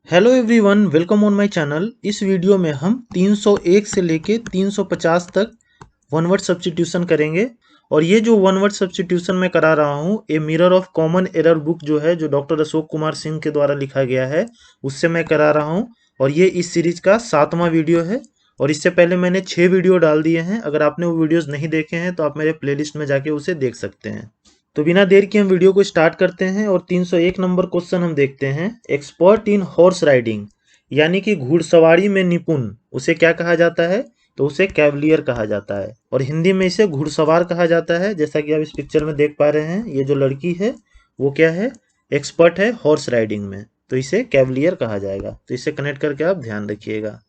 Hello everyone, welcome on my channel. इस video में हम 301 से लेके 350 तक वन वर्ड सब्स्टिट्यूशन करेंगे। और ये जो वन वर्ड सब्स्टिट्यूशन मैं करा रहा हूँ, ये mirror of common error book जो है, जो डॉक्टर अशोक कुमार सिंह के द्वारा लिखा गया है, उससे मैं करा रहा हूँ। और ये इस सीरीज का 7वां वीडियो है। और इससे पहले मैंने 6 वीडियो डाल दिए हैं। अगर आपने वो वीडियोज़ नहीं देखे हैं तो आप मेरे प्लेलिस्ट में जाके उसे देख सकते हैं। तो बिना देर के हम वीडियो को स्टार्ट करते हैं और 301 नंबर क्वेश्चन हम देखते हैं। एक्सपर्ट इन हॉर्स राइडिंग, यानी कि घुड़सवारी में निपुण, उसे क्या कहा जाता है? तो उसे कैवलियर कहा जाता है। और हिंदी में इसे घुड़सवार कहा जाता है। जैसा कि आप इस पिक्चर में देख पा रहे हैं, ये जो लड़की है वो क्या है? एक्सपर्ट है हॉर्स राइडिंग में, तो इसे कैवलियर कहा जाएगा। तो इसे कनेक्ट करके आप ध्यान रखिएगा।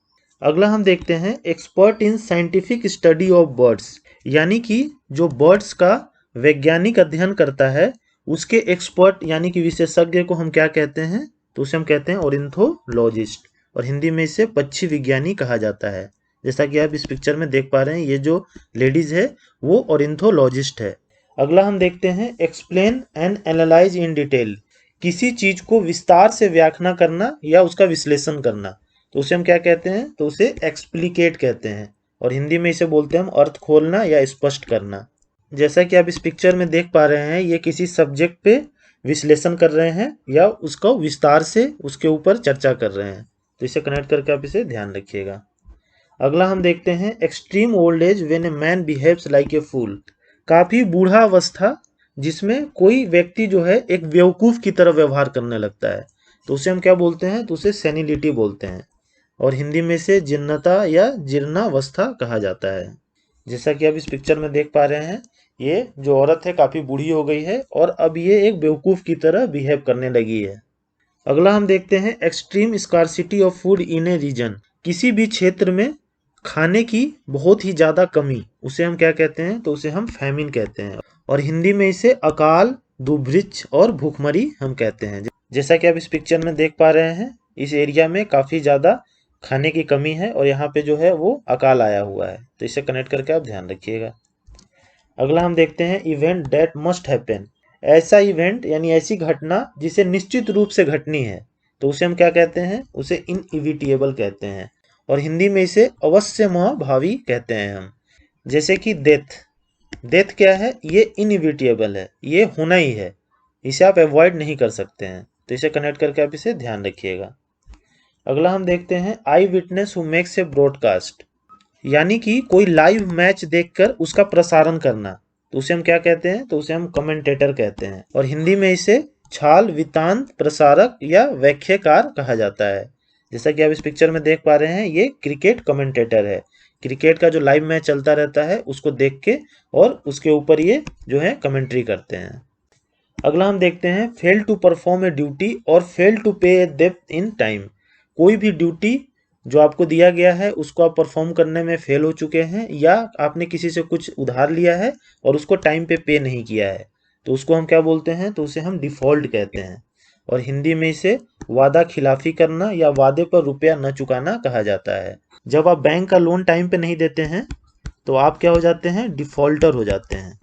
अगला हम देखते हैं expert in scientific study of birds, यानी कि जो बर्ड्स का वैज्ञानिक अध्ययन करता है, उसके एक्सपर्ट यानी कि विशेषज्ञ को हम क्या कहते हैं? तो उसे हम कहते हैं ऑर्निथोलॉजिस्ट। और हिंदी में इसे पक्षी विज्ञानी कहा जाता है। जैसा कि आप इस पिक्चर में देख पा रहे हैं, ये जो लेडीज है वो ऑर्निथोलॉजिस्ट है। अगला हम देखते हैं explain and analyse in detail, किसी चीज को विस्तार से व्याख्या करना या उसका विश्लेषण करना, तो उसे हम क्या कहते हैं? तो उसे एक्सप्लिकेट कहते हैं। और हिंदी में इसे बोलते हैं हम अर्थ खोलना या स्पष्ट करना। जैसा कि आप इस पिक्चर में देख पा रहे हैं, ये किसी सब्जेक्ट पे विश्लेषण कर रहे हैं या उसको विस्तार से उसके ऊपर चर्चा कर रहे हैं। तो इसे कनेक्ट करके आप इसे ध्यान रखिएगा। अगला हम देखते हैं extreme old age when a man behaves like a fool, काफी बूढ़ा अवस्था जिसमें कोई व्यक्ति जो है एक बेवकूफ की तरह व्यवहार करने लगता है, तो उसे हम क्या बोलते हैं? तो उसे सेनिलिटी बोलते हैं। और हिंदी में इसे जीर्णता या जीर्णावस्था कहा जाता है। जैसा कि आप इस पिक्चर में देख पा रहे हैं, ये जो औरत है काफी बूढ़ी हो गई है और अब ये एक बेवकूफ की तरह बिहेव करने लगी है। अगला हम देखते हैं extreme scarcity of food in a region, किसी भी क्षेत्र में खाने की बहुत ही ज्यादा कमी, उसे हम क्या कहते हैं? तो उसे हम फैमिन कहते हैं। और हिंदी में इसे अकाल, दुर्भिक्ष और भूखमरी हम कहते हैं। जैसा कि आप इस पिक्चर में देख पा रहे हैं, इस एरिया में काफी ज्यादा खाने की कमी है और यहाँ पे जो है वो अकाल आया हुआ है। तो इसे कनेक्ट करके आप ध्यान रखिएगा। अगला हम देखते हैं इवेंट दैट मस्ट हैपन, ऐसा इवेंट यानी ऐसी घटना जिसे निश्चित रूप से घटनी है, तो उसे हम क्या कहते हैं? उसे इनइविटेबल कहते हैं। और हिंदी में इसे अवश्यमय भावी कहते हैं हम। जैसे कि डेथ, डेथ क्या है? ये इनइविटेबल है, ये होना ही है, इसे आप अवॉइड नहीं कर सकते हैं। तो इसे कनेक्ट करके आप इसे ध्यान रखिएगा। अगला हम देखते हैं eye witness who makes a broadcast, यानी कि कोई लाइव मैच देखकर उसका प्रसारण करना, तो उसे हम क्या कहते हैं? तो उसे हम कमेंटेटर कहते हैं। और हिंदी में इसे छाल वितांत प्रसारक या व्याख्याकार कहा जाता है। जैसा कि आप इस पिक्चर में देख पा रहे हैं, ये क्रिकेट कमेंटेटर है। क्रिकेट का जो लाइव मैच चलता रहता है उसको देख के और उसके ऊपर ये जो है कमेंट्री करते हैं। अगला हम देखते हैं fail to perform a duty और फेल टू पे ए डेब्ट इन टाइम, कोई भी ड्यूटी जो आपको दिया गया है उसको आप परफॉर्म करने में फेल हो चुके हैं, या आपने किसी से कुछ उधार लिया है और उसको टाइम पे नहीं किया है, तो उसको हम क्या बोलते हैं? तो उसे हम डिफॉल्ट कहते हैं। और हिंदी में इसे वादा खिलाफी करना या वादे पर रुपया न चुकाना कहा जाता है। जब आप बैंक का लोन टाइम पे नहीं देते हैं तो आप क्या हो जाते हैं? डिफॉल्टर हो जाते हैं।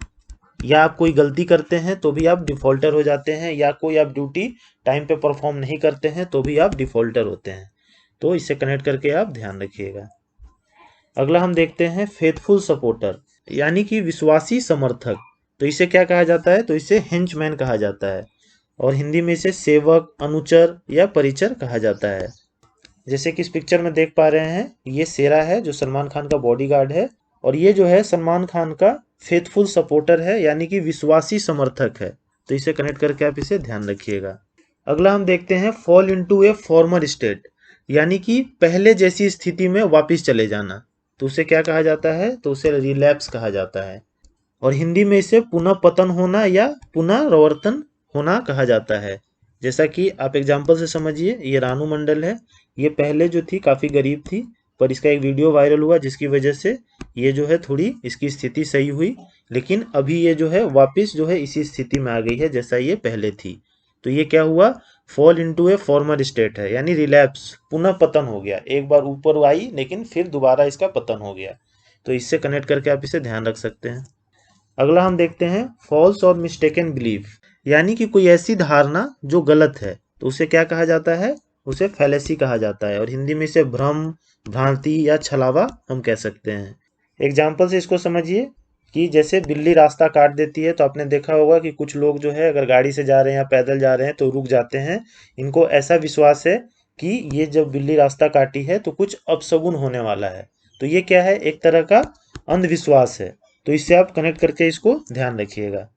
या आप कोई गलती करते हैं तो भी आप डिफॉल्टर हो जाते हैं, या कोई आप ड्यूटी टाइम पे परफॉर्म नहीं करते हैं तो भी आप डिफॉल्टर होते हैं। तो इससे कनेक्ट करके आप ध्यान रखिएगा। अगला हम देखते हैं फेथफुल सपोर्टर, यानी कि विश्वासी समर्थक, तो इसे क्या कहा जाता है? तो इसे हेंचमैन कहा जाता है। और हिंदी में इसे सेवक, अनुचर या परिचर कहा जाता है। जैसे कि इस पिक्चर में देख पा रहे हैं, ये शेरा है जो सलमान खान का बॉडीगार्ड है, और ये जो है सलमान खान का फेथफुल सपोर्टर है, यानी कि विश्वासी समर्थक है। तो इसे कनेक्ट करके आप इसे ध्यान रखिएगा। अगला हम देखते हैं फॉल इनटू ए फॉर्मर स्टेट, यानी कि पहले जैसी स्थिति में वापस चले जाना, तो उसे क्या कहा जाता है? तो उसे रिलैप्स कहा जाता है। और हिंदी में इसे पुनः पतन होना या पुनरावर्तन होना कहा जाता है। जैसा कि आप एग्जाम्पल से समझिए, ये रानू मंडल है, ये पहले जो थी काफ़ी गरीब थी, पर इसका एक वीडियो वायरल हुआ जिसकी वजह से ये जो है थोड़ी इसकी स्थिति सही हुई, लेकिन अभी ये जो है वापस जो है इसी स्थिति में आ गई है जैसा ये पहले थी। तो ये क्या हुआ? फॉल इनटू ए फॉर्मर स्टेट है, यानी रिलैप्स, पुनः पतन हो गया। एक बार ऊपर आई लेकिन फिर दोबारा इसका पतन हो गया। तो इससे कनेक्ट करके आप इसे ध्यान रख सकते हैं। अगला हम देखते हैं फॉल्स और मिस्टेकन बिलीफ, यानी कि कोई ऐसी धारणा जो गलत है, तो उसे क्या कहा जाता है? उसे फैलेसी कहा जाता है और हिंदी में इसे भ्रम, भ्रांति या छलावा हम कह सकते हैं। एग्जाम्पल से इसको समझिए कि जैसे बिल्ली रास्ता काट देती है, तो आपने देखा होगा कि कुछ लोग जो है अगर गाड़ी से जा रहे हैं या पैदल जा रहे हैं तो रुक जाते हैं। इनको ऐसा विश्वास है कि ये जब बिल्ली रास्ता काटी है तो कुछ अपशगुन होने वाला है। तो ये क्या है, एक तरह का अंधविश्वास है। तो इससे आप कनेक्ट करके इसको ध्यान रखिएगा।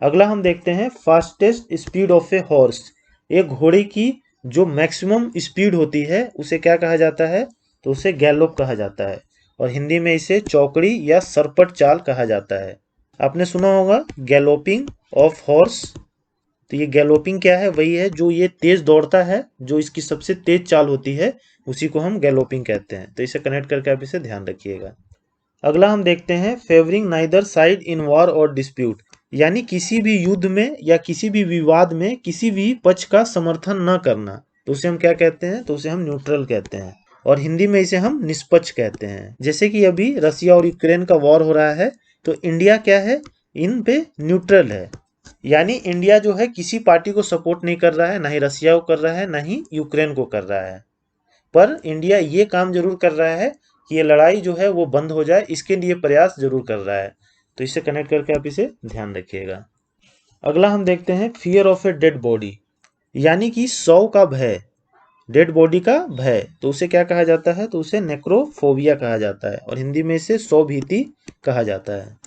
अगला हम देखते हैं fastest speed of a horse. एक घोड़े की जो मैक्सिमम स्पीड होती है उसे क्या कहा जाता है, तो उसे गैलोप कहा जाता है और हिंदी में इसे चौकड़ी या सरपट चाल कहा जाता है। आपने सुना होगा गैलोपिंग ऑफ हॉर्स। तो ये गैलोपिंग क्या है, वही है जो ये तेज दौड़ता है, जो इसकी सबसे तेज चाल होती है उसी को हम गैलोपिंग कहते हैं। तो इसे कनेक्ट करके आप इसे ध्यान रखिएगा। अगला हम देखते हैं favouring neither side in war और डिस्प्यूट, यानी किसी भी युद्ध में या किसी भी विवाद में किसी भी पक्ष का समर्थन न करना। तो उसे हम क्या कहते हैं, तो उसे हम न्यूट्रल कहते हैं और हिंदी में इसे हम निष्पक्ष कहते हैं। जैसे कि अभी रसिया और यूक्रेन का वॉर हो रहा है, तो इंडिया क्या है, इन पे न्यूट्रल है। यानी इंडिया जो है किसी पार्टी को सपोर्ट नहीं कर रहा है, ना ही रसिया को कर रहा है, ना ही यूक्रेन को कर रहा है। पर इंडिया ये काम जरूर कर रहा है कि ये लड़ाई जो है वो बंद हो जाए, इसके लिए प्रयास जरूर कर रहा है। तो इससे कनेक्ट करके आप इसे ध्यान रखिएगा। अगला हम देखते हैं fear of a dead body, यानी कि शव का भय, डेड बॉडी का भय। तो उसे क्या कहा जाता है, तो उसे नेक्रोफोबिया कहा जाता है और हिंदी में इसे शव भीति कहा जाता है।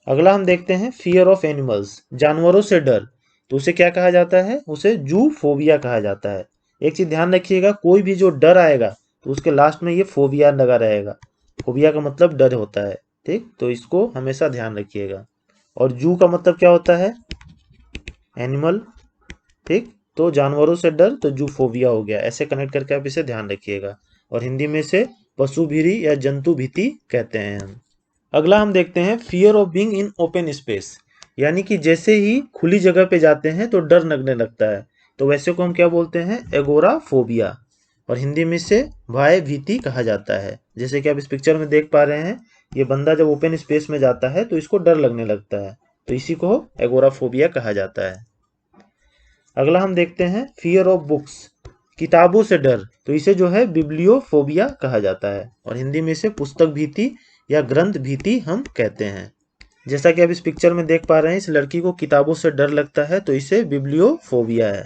अगला हम देखते हैं फियर ऑफ एनिमल्स, जानवरों से डर। तो उसे क्या कहा जाता है, उसे जूफोबिया कहा जाता है। एक चीज ध्यान रखिएगा, कोई भी जो डर आएगा तो उसके लास्ट में ये फोबिया लगा रहेगा। फोबिया का मतलब डर होता है, ठीक। तो इसको हमेशा ध्यान रखिएगा। और जू का मतलब क्या होता है, एनिमल, ठीक। तो जानवरों से डर, तो जूफोबिया हो गया। ऐसे कनेक्ट करके आप इसे ध्यान रखिएगा और हिंदी में इसे पशु भीरी या जंतु भीति कहते हैं हम। अगला हम देखते हैं fear of being in open space, यानी कि जैसे ही खुली जगह पे जाते हैं तो डर लगने लगता है। तो वैसे को हम क्या बोलते हैं, एगोराफोबिया और हिंदी में इसे भय भीति कहा जाता है। जैसे कि आप इस पिक्चर में देख पा रहे हैं, ये बंदा जब ओपन स्पेस में जाता है तो इसको डर लगने लगता है, तो इसी को एगोराफोबिया कहा जाता है। अगला हम देखते हैं फियर ऑफ बुक्स, किताबों से डर। तो इसे जो है बिब्लियोफोबिया कहा जाता है और हिंदी में इसे पुस्तक भीति या ग्रंथ भीति हम कहते हैं। जैसा कि आप इस पिक्चर में देख पा रहे हैं, इस लड़की को किताबों से डर लगता है, तो इसे बिब्लियोफोबिया है।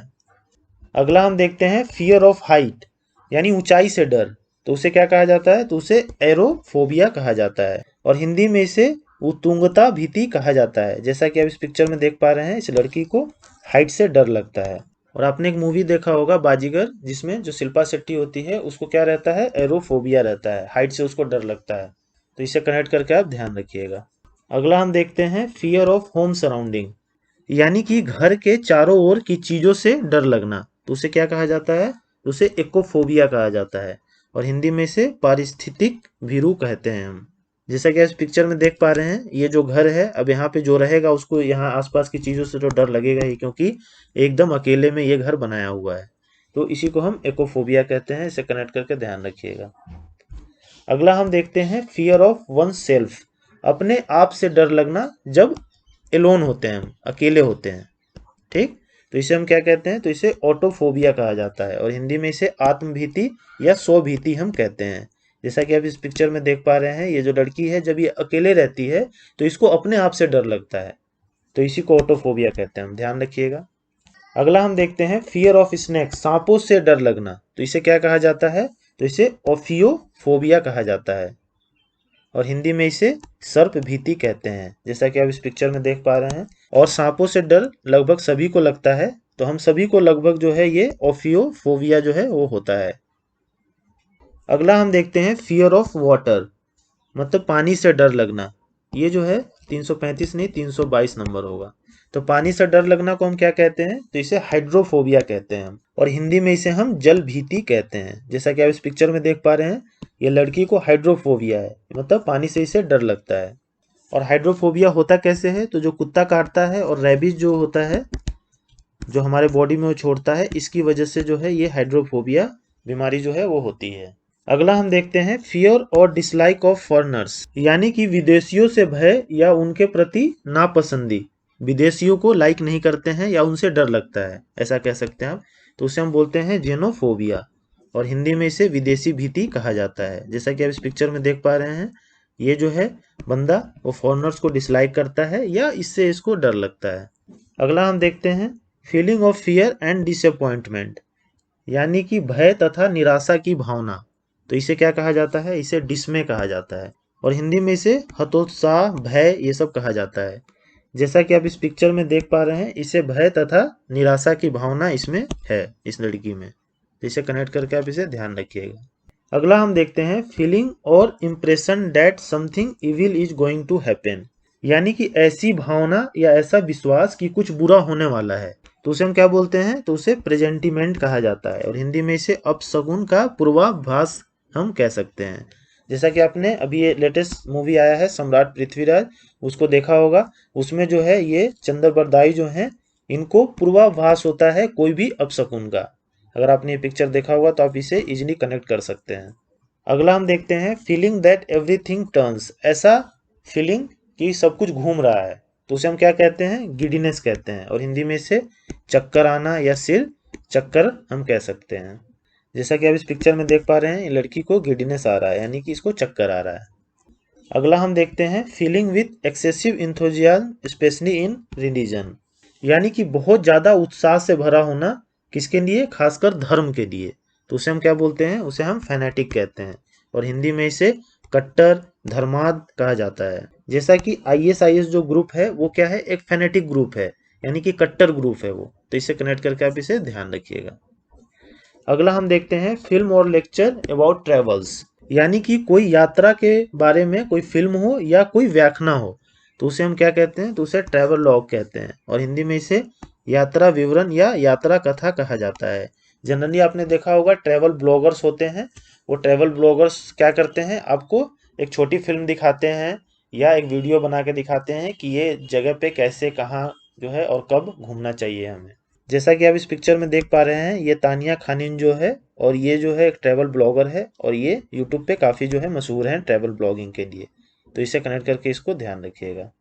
अगला हम देखते हैं फियर ऑफ हाइट, यानी ऊंचाई से डर। तो उसे क्या कहा जाता है, तो उसे एरोफोबिया कहा जाता है और हिंदी में इसे उत्तुंगता भीति कहा जाता है। जैसा कि आप इस पिक्चर में देख पा रहे हैं, इस लड़की को हाइट से डर लगता है। और आपने एक मूवी देखा होगा बाजीगर, जिसमें जो शिल्पा शेट्टी होती है उसको क्या रहता है, एरोफोबिया रहता है, हाइट से उसको डर लगता है। तो इसे कनेक्ट करके आप ध्यान रखिएगा। अगला हम देखते हैं फियर ऑफ होम सराउंडिंग, यानी कि घर के चारों ओर की चीजों से डर लगना। तो उसे क्या कहा जाता है, उसे इकोफोबिया कहा जाता है और हिंदी में इसे पारिस्थितिक भीरु कहते हैं हम। जैसा कि इस पिक्चर में देख पा रहे हैं, ये जो घर है, अब यहाँ पे जो रहेगा उसको यहाँ आसपास की चीजों से तो डर लगेगा ही, क्योंकि एकदम अकेले में ये घर बनाया हुआ है। तो इसी को हम इकोफोबिया कहते हैं। इसे कनेक्ट करके ध्यान रखिएगा। अगला हम देखते हैं फियर ऑफ वन सेल्फ, अपने आप से डर लगना जब एलोन होते हैं, हम अकेले होते हैं, ठीक। तो इसे हम क्या कहते हैं, तो इसे ऑटोफोबिया कहा जाता है और हिंदी में इसे आत्मभीति या स्वभीति हम कहते हैं। जैसा कि आप इस पिक्चर में देख पा रहे हैं, ये जो लड़की है जब ये अकेले रहती है तो इसको अपने आप से डर लगता है, तो इसी को ऑटोफोबिया कहते हैं हम, ध्यान रखिएगा। अगला हम देखते हैं फियर ऑफ स्नेक, सांपों से डर लगना। तो इसे क्या कहा जाता है, तो इसे ओफियोफोबिया कहा जाता है और हिंदी में इसे सर्प भीति कहते हैं। जैसा कि आप इस पिक्चर में देख पा रहे हैं, और सांपों से डर लगभग सभी को लगता है, तो हम सभी को लगभग जो है ये ओफियोफोबिया जो है वो होता है। अगला हम देखते हैं फियर ऑफ वाटर, मतलब पानी से डर लगना। ये जो है 335 नहीं 322 नंबर होगा। तो पानी से डर लगना को हम क्या कहते हैं, तो इसे हाइड्रोफोबिया कहते हैं हम और हिंदी में इसे हम जल भीति कहते हैं। जैसा कि आप इस पिक्चर में देख पा रहे हैं, ये लड़की को हाइड्रोफोबिया है, मतलब पानी से इसे डर लगता है। और हाइड्रोफोबिया होता कैसे है, तो जो कुत्ता काटता है और रेबीज जो होता है जो हमारे बॉडी में वो छोड़ता है, इसकी वजह से जो है ये हाइड्रोफोबिया बीमारी जो है वो होती है। अगला हम देखते हैं फियर और डिसलाइक ऑफ फॉरेनर्स, यानी कि विदेशियों से भय या उनके प्रति नापसंदी। विदेशियों को लाइक नहीं करते हैं या उनसे डर लगता है, ऐसा कह सकते हैं आप। तो उसे हम बोलते हैं जेनोफोबिया, और हिंदी में इसे विदेशी भीति कहा जाता है। जैसा कि आप इस पिक्चर में देख पा रहे हैं, ये जो है बंदा वो फॉरेनर्स को डिसलाइक करता है या इससे इसको डर लगता है। अगला हम देखते हैं feeling of fear and disappointment, यानी कि भय तथा निराशा की भावना। तो इसे क्या कहा जाता है? इसे डिस्मे कहा जाता है, और हिंदी में इसे हतोत्साह, भय ये सब कहा जाता है। जैसा कि आप इस पिक्चर में देख पा रहे हैं, इसे भय तथा निराशा की भावना इसमें है, इस लड़की में। तो इसे कनेक्ट करके आप इसे ध्यान रखिएगा। अगला हम देखते हैं फीलिंग और impression that something evil is going to happen, यानी कि ऐसी भावना या ऐसा विश्वास कि कुछ बुरा होने वाला है। तो उसे हम क्या बोलते हैं? तो उसे प्रेजेंटिमेंट कहा जाता है, और हिंदी में इसे अपशगुन का पूर्वाभास हम कह सकते हैं। जैसा कि आपने अभी ये लेटेस्ट मूवी आया है सम्राट पृथ्वीराज, उसको देखा होगा। उसमें जो है ये चंद्रबरदाई जो हैं, इनको पूर्वाभास होता है कोई भी अपशकुन का। अगर आपने ये पिक्चर देखा होगा तो आप इसे इजीली कनेक्ट कर सकते हैं। अगला हम देखते हैं फीलिंग दैट एवरीथिंग टर्न्स, ऐसा फीलिंग कि सब कुछ घूम रहा है। तो उसे हम क्या कहते हैं? गिडीनेस कहते हैं, और हिंदी में इसे चक्कर आना या सिर चक्कर हम कह सकते हैं। जैसा कि आप इस पिक्चर में देख पा रहे हैं, लड़की को गिडीनेस आ रहा है, यानी कि इसको चक्कर आ रहा है। अगला हम देखते हैं feeling with excessive enthusiasm specially in religion, यानी कि बहुत ज़्यादा उत्साह से भरा होना, किसके लिए? खासकर धर्म के लिए। तो उसे हम क्या बोलते हैं? उसे हम फैनेटिक कहते हैं, और हिंदी में इसे कट्टर धर्माद कहा जाता है। जैसा कि ISIS जो ग्रुप है वो क्या है? एक फैनेटिक ग्रुप है, यानी कि कट्टर ग्रुप है वो। तो इसे कनेक्ट करके आप इसे ध्यान रखिएगा। अगला हम देखते हैं फिल्म और लेक्चर अबाउट ट्रेवल्स, यानी कि कोई यात्रा के बारे में कोई फिल्म हो या कोई व्याख्या हो, तो उसे हम क्या कहते हैं? तो उसे ट्रैवल लॉग कहते हैं, और हिंदी में इसे यात्रा विवरण या यात्रा कथा कहा जाता है। जनरली आपने देखा होगा ट्रैवल ब्लॉगर्स होते हैं, वो ट्रैवल ब्लॉगर्स क्या करते हैं? आपको एक छोटी फिल्म दिखाते हैं या एक वीडियो बना के दिखाते हैं कि ये जगह पे कैसे, कहाँ जो है और कब घूमना चाहिए हमें। जैसा कि आप इस पिक्चर में देख पा रहे हैं, ये तानिया खानिन जो है, और ये जो है एक ट्रैवल ब्लॉगर है, और ये यूट्यूब पे काफ़ी जो है मशहूर हैं ट्रैवल ब्लॉगिंग के लिए। तो इसे कनेक्ट करके इसको ध्यान रखिएगा।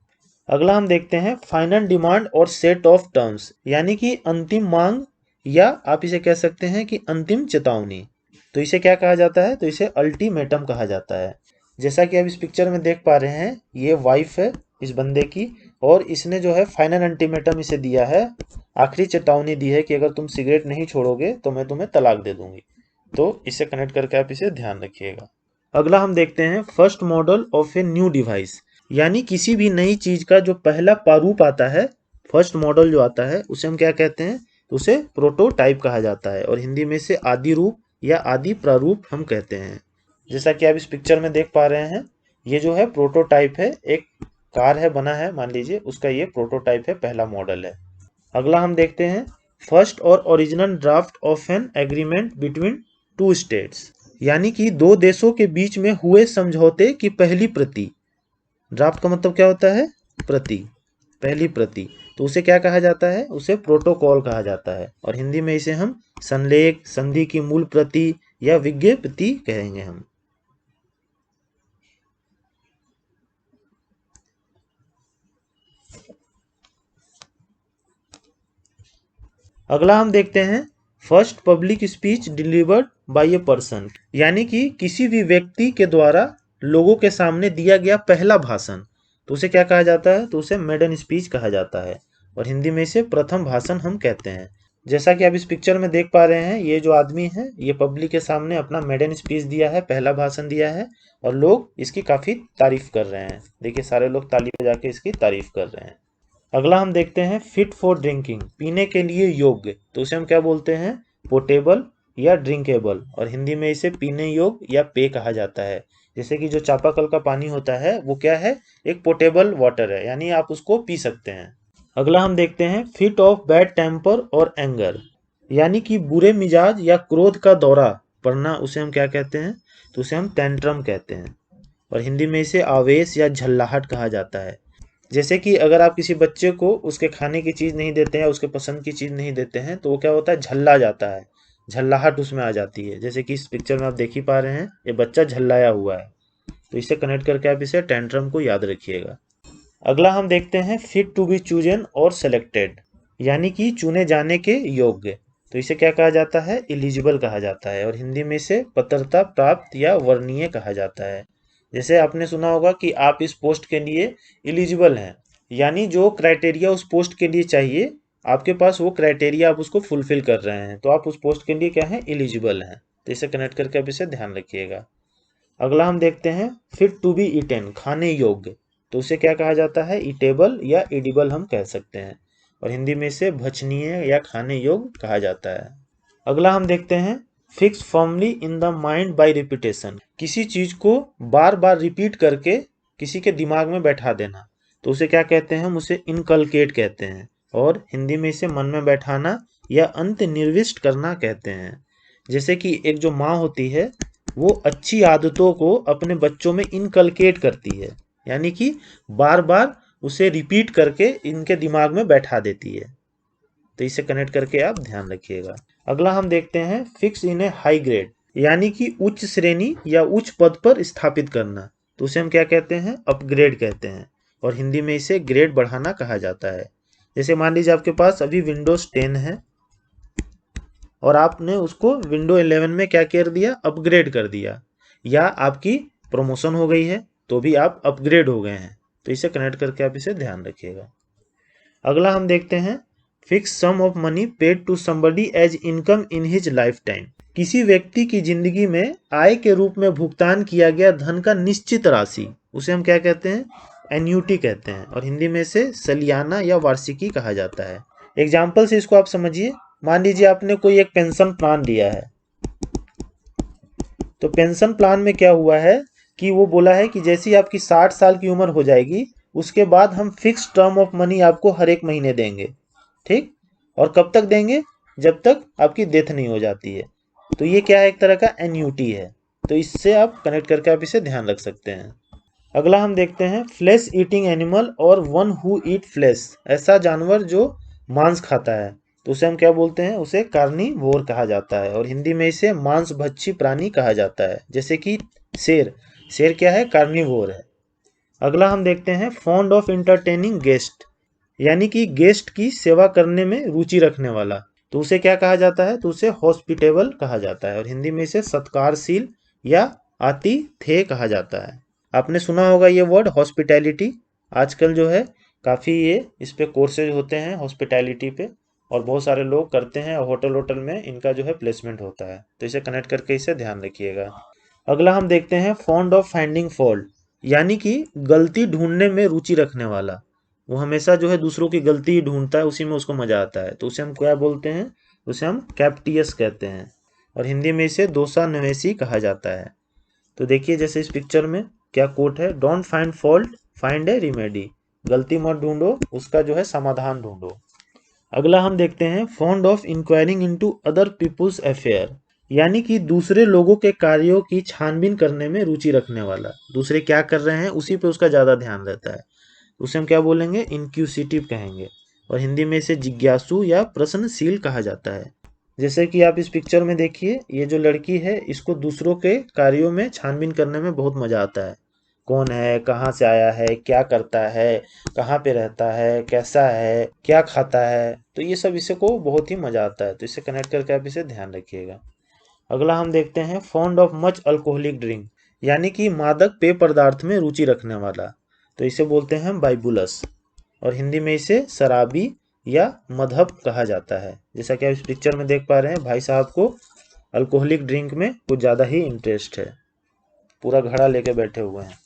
अगला हम देखते हैं फाइनल डिमांड और सेट ऑफ टर्म्स, यानी कि अंतिम मांग, या आप इसे कह सकते हैं कि अंतिम चेतावनी। तो इसे क्या कहा जाता है? तो इसे अल्टीमेटम कहा जाता है। जैसा कि आप इस पिक्चर में देख पा रहे हैं, ये वाइफ है इस बंदे की, और इसने जो है फाइनल अल्टीमेटम इसे दिया है, आखिरी चेतावनी दी है कि अगर तुम सिगरेट नहीं छोड़ोगे तो मैं तुम्हें तलाक दे दूंगी। तो इसे कनेक्ट करके आप इसे ध्यान रखिएगा। अगला हम देखते हैं first model of a new device, यानी किसी भी नई चीज का जो पहला प्रारूप आता है, फर्स्ट मॉडल जो आता है उसे हम क्या कहते हैं? तो उसे प्रोटोटाइप कहा जाता है, और हिंदी में इसे आदि रूप या आदि प्रारूप हम कहते हैं। जैसा कि आप इस पिक्चर में देख पा रहे हैं, ये जो है प्रोटोटाइप है, एक कार है बना है मान लीजिए, उसका ये प्रोटोटाइप है, पहला मॉडल है। अगला हम देखते हैं फर्स्ट और original draft of an agreement between two states, यानी कि दो देशों के बीच में हुए समझौते की पहली प्रति। ड्राफ्ट का मतलब क्या होता है? प्रति, पहली प्रति। तो उसे क्या कहा जाता है? उसे प्रोटोकॉल कहा जाता है, और हिंदी में इसे हम संलेख, संधि की मूल प्रति या विज्ञप्ति कहेंगे हम। अगला हम देखते हैं first public speech delivered by a person, यानी कि किसी भी व्यक्ति के द्वारा लोगों के सामने दिया गया पहला भाषण। तो उसे क्या कहा जाता है? तो उसे मेडन स्पीच कहा जाता है, और हिंदी में इसे प्रथम भाषण हम कहते हैं। जैसा कि आप इस पिक्चर में देख पा रहे हैं, ये जो आदमी है ये पब्लिक के सामने अपना मेडन स्पीच दिया है, पहला भाषण दिया है, और लोग इसकी काफ़ी तारीफ कर रहे हैं। देखिए सारे लोग ताली बजा के इसकी तारीफ कर रहे हैं। अगला हम देखते हैं फिट फॉर ड्रिंकिंग, पीने के लिए योग्य। तो उसे हम क्या बोलते हैं? पोर्टेबल या ड्रिंकेबल, और हिंदी में इसे पीने योग्य या पेय कहा जाता है। जैसे कि जो चापाकल का पानी होता है वो क्या है? एक पोर्टेबल वाटर है, यानी आप उसको पी सकते हैं। अगला हम देखते हैं फिट ऑफ बैड टेम्पर और एंगर, यानी कि बुरे मिजाज या क्रोध का दौरा पड़ना, उसे हम क्या कहते हैं? तो उसे हम टेंट्रम कहते हैं, और हिंदी में इसे आवेश या झल्लाहट कहा जाता है। जैसे कि अगर आप किसी बच्चे को उसके खाने की चीज़ नहीं देते हैं, उसके पसंद की चीज़ नहीं देते हैं, तो वो क्या होता है? झल्ला जाता है, झल्लाहट उसमें आ जाती है। जैसे कि इस पिक्चर में आप देख ही पा रहे हैं, ये बच्चा झल्लाया हुआ है। तो इससे कनेक्ट करके आप इसे टेंट्रम को याद रखिएगा। अगला हम देखते हैं फिट टू बी चूजन और सेलेक्टेड, यानी कि चुने जाने के योग्य। तो इसे क्या कहा जाता है, एलिजिबल कहा जाता है। और हिंदी में इसे पात्रता प्राप्त या वर्णीय कहा जाता है। जैसे आपने सुना होगा कि आप इस पोस्ट के लिए एलिजिबल हैं, यानी जो क्राइटेरिया उस पोस्ट के लिए चाहिए आपके पास वो क्राइटेरिया आप उसको फुलफिल कर रहे हैं, तो आप उस पोस्ट के लिए क्या है, एलिजिबल हैं। तो इसे कनेक्ट करके आप इसे ध्यान रखिएगा। अगला हम देखते हैं फिट टू बी ईटेन, खाने योग्य। तो उसे क्या कहा जाता है, ईटेबल या एडिबल हम कह सकते हैं। और हिंदी में इसे भक्षणीय या खाने योग्य कहा जाता है। अगला हम देखते हैं fix firmly in the mind bye repetition, किसी चीज को बार बार रिपीट करके किसी के दिमाग में बैठा देना। तो उसे क्या कहते हैं, हम उसे इनकलकेट कहते हैं। और हिंदी में इसे मन में बैठाना या अंत निर्विष्ट करना कहते हैं। जैसे कि एक जो माँ होती है वो अच्छी आदतों को अपने बच्चों में इनकलकेट करती है, यानी कि बार बार उसे रिपीट करके इनके दिमाग में बैठा देती है। तो इसे कनेक्ट करके आप ध्यान रखिएगा। अगला हम देखते हैं fix in A high grade, यानी कि उच्च श्रेणी या उच्च पद पर स्थापित करना। तो उसे हम क्या कहते हैं, अपग्रेड कहते हैं। और हिंदी में इसे ग्रेड बढ़ाना कहा जाता है। जैसे मान लीजिए आपके पास अभी विंडोज 10 है और आपने उसको विंडो 11 में क्या कर दिया, अपग्रेड कर दिया, या आपकी प्रमोशन हो गई है तो भी आप अपग्रेड हो गए हैं। तो इसे कनेक्ट करके आप इसे ध्यान रखिएगा। अगला हम देखते हैं fix sum of money paid to somebody as income in his lifetime, किसी व्यक्ति की जिंदगी में आय के रूप में भुगतान किया गया धन का निश्चित राशि, उसे हम क्या कहते हैं, एन्यूटी कहते हैं। और हिंदी में इसे सलियाना या वार्षिकी कहा जाता है। एग्जाम्पल से इसको आप समझिए। मान लीजिए आपने कोई एक पेंशन प्लान लिया है, तो पेंशन प्लान में क्या हुआ है कि वो बोला है कि जैसे ही आपकी 60 साल की उम्र हो जाएगी उसके बाद हम फिक्स टर्म ऑफ मनी आपको हर एक महीने देंगे, ठीक। और कब तक देंगे, जब तक आपकी डेथ नहीं हो जाती है। तो ये क्या है, एक तरह का एन्यूटी है। तो इससे आप कनेक्ट करके आप इसे ध्यान रख सकते हैं। अगला हम देखते हैं फ्लैश ईटिंग एनिमल और वन हु ईट फ्लैश, ऐसा जानवर जो मांस खाता है। तो उसे हम क्या बोलते हैं, उसे कार्निवोर कहा जाता है। और हिंदी में इसे मांसभक्षी प्राणी कहा जाता है। जैसे कि शेर, शेर क्या है, कार्निवोर है। अगला हम देखते हैं फॉन्ड ऑफ एंटरटेनिंग गेस्ट, यानी कि गेस्ट की सेवा करने में रुचि रखने वाला। तो उसे क्या कहा जाता है, तो उसे हॉस्पिटेबल कहा जाता है। और हिंदी में इसे सत्कारशील या आतिथेय कहा जाता है। आपने सुना होगा ये वर्ड हॉस्पिटैलिटी, आजकल जो है काफ़ी ये इस पे कोर्सेज होते हैं हॉस्पिटैलिटी पे, और बहुत सारे लोग करते हैं, होटल होटल में इनका जो है प्लेसमेंट होता है। तो इसे कनेक्ट करके इसे ध्यान रखिएगा। अगला हम देखते हैं फॉन्ड ऑफ फाइंडिंग फॉल्ट, यानी कि गलती ढूंढने में रुचि रखने वाला। वो हमेशा जो है दूसरों की गलती ही ढूंढता है, उसी में उसको मजा आता है। तो उसे हम क्या बोलते हैं, उसे हम कैप्टियस कहते हैं। और हिंदी में इसे दोषा नवेशी कहा जाता है। तो देखिए जैसे इस पिक्चर में क्या कोट है, don't find fault find A remedy, गलती मत ढूंढो, उसका जो है समाधान ढूंढो। अगला हम देखते हैं fond of inquiring into other people's affair, यानी कि दूसरे लोगों के कार्यों की छानबीन करने में रुचि रखने वाला। दूसरे क्या कर रहे हैं उसी पे उसका ज़्यादा ध्यान रहता है। उसे हम क्या बोलेंगे, इंक्यूसिटिव कहेंगे। और हिंदी में इसे जिज्ञासु या प्रश्नशील कहा जाता है। जैसे कि आप इस पिक्चर में देखिए, ये जो लड़की है इसको दूसरों के कार्यों में छानबीन करने में बहुत मजा आता है। कौन है, कहाँ से आया है, क्या करता है, कहाँ पे रहता है, कैसा है, क्या खाता है, तो ये सब इसे को बहुत ही मजा आता है। तो इसे कनेक्ट करके आप इसे ध्यान रखिएगा। अगला हम देखते हैं fond of much alcoholic drink, यानी कि मादक पेय पदार्थ में रुचि रखने वाला। तो इसे बोलते हैं बाइबुलस। और हिंदी में इसे शराबी या मदहप कहा जाता है। जैसा कि आप इस पिक्चर में देख पा रहे हैं, भाई साहब को अल्कोहलिक ड्रिंक में कुछ ज़्यादा ही इंटरेस्ट है, पूरा घड़ा लेके बैठे हुए हैं।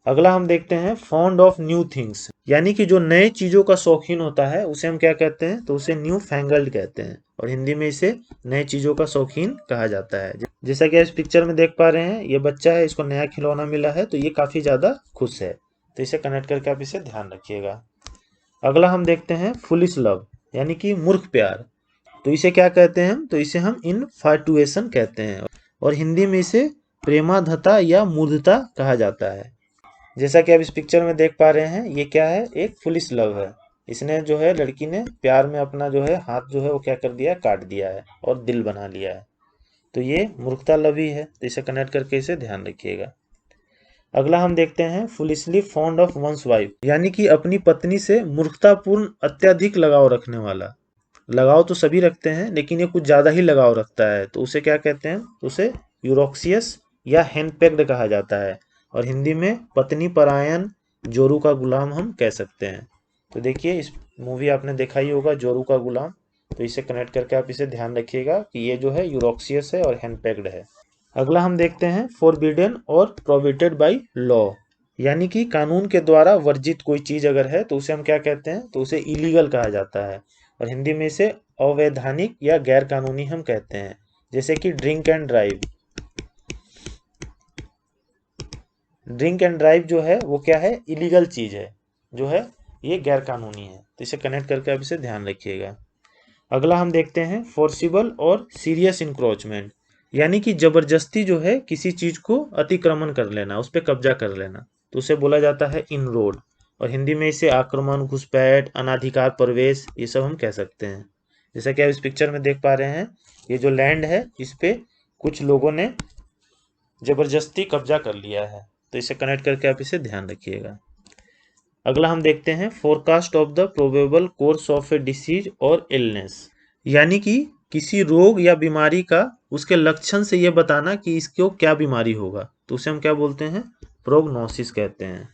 अगला हम देखते हैं फॉन्ड ऑफ न्यू थिंग्स, यानी कि जो नए चीज़ों का शौकीन होता है उसे हम क्या कहते हैं, तो उसे न्यू फैंगल्ड कहते हैं। और हिंदी में इसे नए चीज़ों का शौकीन कहा जाता है। जैसा कि आप इस पिक्चर में देख पा रहे हैं, ये बच्चा है, इसको नया खिलौना मिला है तो ये काफ़ी ज़्यादा खुश है। तो इसे कनेक्ट करके आप इसे ध्यान रखिएगा। अगला हम देखते हैं फुलिश लव, यानी कि मूर्ख प्यार। तो इसे क्या कहते हैं हम, तो इसे हम इनफैटुएशन कहते हैं। और हिंदी में इसे प्रेमाधता या मूर्धता कहा जाता है। जैसा कि आप इस पिक्चर में देख पा रहे हैं, ये क्या है, एक फुलिश लव है। इसने जो है, लड़की ने प्यार में अपना जो है हाथ जो है वो क्या कर दिया, काट दिया है और दिल बना लिया है। तो ये मूर्खता लव ही है। तो इसे कनेक्ट करके इसे ध्यान रखिएगा। अगला हम देखते हैं foolishly fond of one's wife, यानी कि अपनी पत्नी से मूर्खतापूर्ण अत्यधिक लगाव रखने वाला। लगाव तो सभी रखते हैं लेकिन ये कुछ ज़्यादा ही लगाव रखता है, तो उसे क्या कहते हैं? उसे यूरोक्सियस या हेनपेक्ड कहा जाता है, और हिंदी में पत्नी परायण जोरू का गुलाम हम कह सकते हैं। तो देखिए, इस मूवी आपने देखा ही होगा, जोरू का गुलाम, तो इसे कनेक्ट करके आप इसे ध्यान रखिएगा कि ये जो है यूरोक्सियस है और हेनपेक्ड है। अगला हम देखते हैं फॉरबिडन और प्रोहिबिटेड बाय लॉ, यानी कि कानून के द्वारा वर्जित कोई चीज अगर है तो उसे हम क्या कहते हैं? तो उसे इलीगल कहा जाता है, और हिंदी में इसे अवैधानिक या गैर कानूनी हम कहते हैं। जैसे कि drink and drive. Drink and drive जो है वो क्या है? इलीगल चीज है, जो है ये गैर कानूनी है, तो इसे कनेक्ट करके आप इसे ध्यान रखिएगा। अगला हम देखते हैं फोर्सिबल और सीरियस इंक्रोचमेंट, यानी कि जबरदस्ती जो है किसी चीज को अतिक्रमण कर लेना, उस पर कब्जा कर लेना, तो उसे बोला जाता है इनरोड, और हिंदी में इसे आक्रमण, घुसपैठ, अनाधिकार प्रवेश, ये सब हम कह सकते हैं। जैसा कि आप इस पिक्चर में देख पा रहे हैं, ये जो लैंड है इस पे कुछ लोगों ने जबरदस्ती कब्जा कर लिया है, तो इसे कनेक्ट करके आप इसे ध्यान रखिएगा। अगला हम देखते हैं forecast of the probable course of A disease और इलनेस, यानी कि किसी रोग या बीमारी का उसके लक्षण से यह बताना कि इसको क्या बीमारी होगा, तो उसे हम क्या बोलते हैं? प्रोग्नोसिस कहते हैं,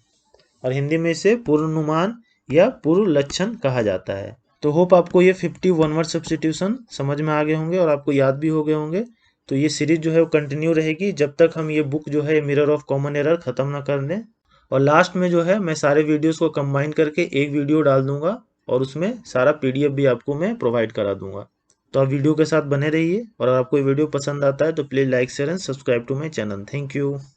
और हिंदी में इसे पूर्वानुमान या पूर्व लक्षण कहा जाता है। तो होप आपको ये 50 वन वर्ड सब्स्टिट्यूशन समझ में आ गए होंगे और आपको याद भी हो गए होंगे। तो ये सीरीज जो है वो कंटिन्यू रहेगी जब तक हम ये बुक जो है मिरर ऑफ कॉमन एरर खत्म ना कर दें, और लास्ट में जो है मैं सारे वीडियोस को कंबाइन करके एक वीडियो डाल दूंगा, और उसमें सारा पीडीएफ भी आपको मैं प्रोवाइड करा दूंगा। तो आप वीडियो के साथ बने रहिए, और अगर आपको ये वीडियो पसंद आता है तो please like share and subscribe to my channel. Thank you.